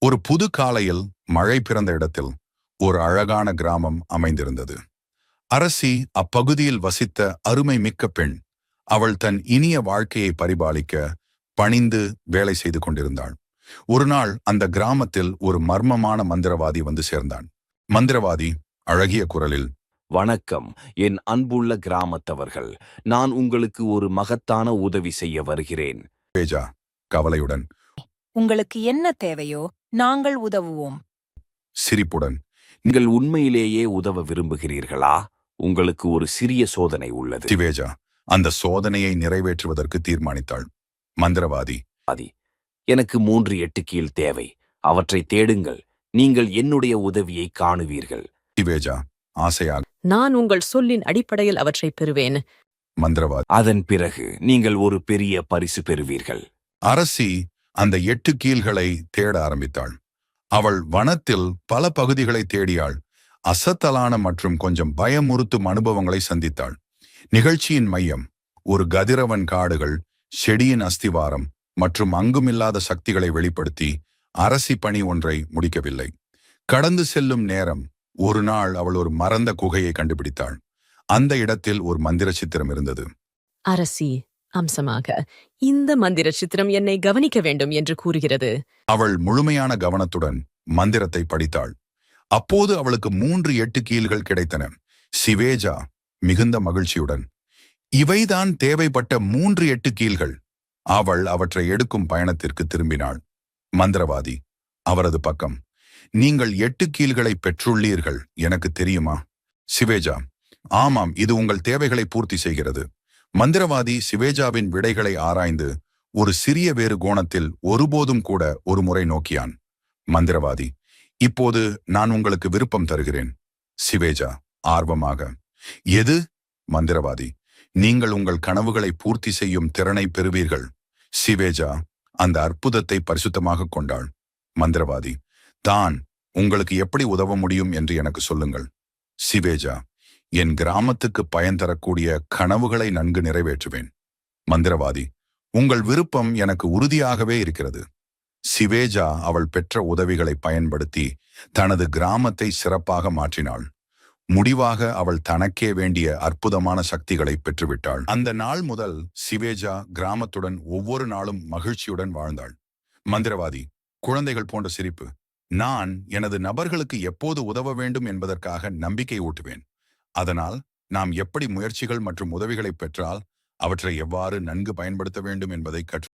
ஒரு புது காலையில் மழை பிறந்த இடத்தில் ஒரு அழகான கிராமம் அமைந்திருந்தது. அரசி அப்பகுதியில் வசித்த அருமை மிக்க பெண். அவள் தன் இனிய வாழ்க்கையை பரிபாலிக்க பணிந்து வேலை செய்து கொண்டிருந்தாள். ஒரு நாள் அந்த கிராமத்தில் ஒரு மர்மமான மந்திரவாதி வந்து சேர்ந்தான். மந்திரவாதி அழகிய குரலில், வணக்கம், என் அன்புள்ள கிராமத்தவர்கள். நான் உங்களுக்கு ஒரு மகத்தான உதவி செய்ய வருகிறேன். பேஜா கவலையுடன், உங்களுக்கு என்ன தேவையோ நாங்கள் உதவுவோம். சிரிப்புடன், நீங்கள் உண்மையிலேயே உதவ விரும்புகிறீர்களா? உங்களுக்கு ஒரு சிறிய சோதனை உள்ளது. திவேஜா அந்த சோதனையை நிறைவேற்றுவதற்கு தீர்மானித்தாள். மந்திரவாதி, எனக்கு 3 எட்டுக்கீல் தேவை. அவற்றை தேடுங்கள். நீங்கள் என்னுடைய உதவியை காணுவீர்கள். திவேஜா ஆசையாக, நான் உங்கள் சொல்லின் அடிப்படையில் அவற்றை பெறுவேன். மந்திரவாதி. அதன் பிறகு நீங்கள் ஒரு பெரிய பரிசு பெறுவீர்கள். அரசி அந்த 8 கீல்களை தேட ஆரம்பித்தாள். அவள் வனத்தில் பல பகுதிகளை தேடியாள். அசத்தலான மற்றும் கொஞ்சம் பயமுறுத்தும் அனுபவங்களை சந்தித்தாள். நிகழ்ச்சியின் மையம் ஒரு கதிரவன் காடுகள், செடியின் அஸ்திவாரம் மற்றும் அங்குமில்லாத சக்திகளை வெளிப்படுத்தி அரசி பணி ஒன்றை முடிக்கவில்லை. கடந்து செல்லும் நேரம், ஒரு நாள் அவள் ஒரு மறந்த குகையை கண்டுபிடித்தாள். அந்த இடத்தில் ஒரு மந்திர சித்திரம் இருந்தது. அரசி, அம்சமாக இந்த மந்திர சித்திரம் என்னை கவனிக்க வேண்டும் என்று கூறுகிறது. அவள் முழுமையான கவனத்துடன் மந்திரத்தை படித்தாள். அப்போது அவளுக்கு 3 8 கீல்கள் கிடைத்தன. சிவேஜா மிகுந்த மகிழ்ச்சியுடன், இவைதான் தேவைப்பட்ட 3 8 கீல்கள். அவள் அவற்றை எடுக்கும் பயணத்திற்கு திரும்பினாள். மந்திரவாதி அவரது பக்கம், நீங்கள் 8 கீல்களை பெற்றுள்ளீர்கள், எனக்கு தெரியுமா? சிவேஜா, ஆமாம், இது உங்கள் தேவைகளை பூர்த்தி செய்கிறது. மந்திரவாதி சிவேஜாவின் விடைகளை ஆராய்ந்து ஒரு சிறிய வேறு கோணத்தில் ஒருபோதும் கூட ஒரு முறை நோக்கியான். மந்திரவாதி, இப்போது நான் உங்களுக்கு விருப்பம் தருகிறேன். சிவேஜா ஆர்வமாக, எது? மந்திரவாதி, நீங்கள் உங்கள் கனவுகளை பூர்த்தி செய்யும் திறனை பெறுவீர்கள். சிவேஜா அந்த அற்புதத்தை பரிசுத்தமாக கொண்டாள். மந்திரவாதி, தான் உங்களுக்கு எப்படி உதவ முடியும் என்று எனக்கு சொல்லுங்கள். சிவேஜா, என் கிராமத்துக்கு பயன் தரக்கூடிய கனவுகளை நன்கு நிறைவேற்றுவேன். மந்திரவாதி, உங்கள் விருப்பம் எனக்கு உறுதியாகவே இருக்கிறது. சிவேஜா அவள் பெற்ற உதவிகளை பயன்படுத்தி தனது கிராமத்தை சிறப்பாக மாற்றினாள். முடிவாக அவள் தனக்கே வேண்டிய அற்புதமான சக்திகளை பெற்றுவிட்டாள். அந்த நாள் முதல் சிவேஜா கிராமத்துடன் ஒவ்வொரு நாளும் மகிழ்ச்சியுடன் வாழ்ந்தாள். மந்திரவாதி குழந்தைகள் போன்ற சிரிப்பு, நான் எனது நபர்களுக்கு எப்போது உதவ வேண்டும் என்பதற்காக நம்பிக்கை ஊட்டுவேன். அதனால் நாம் எப்படி முயற்சிகள் மற்றும் உதவிகளை பெற்றால் அவற்றை எவ்வாறு நன்கு பயன்படுத்த வேண்டும் என்பதை கற்று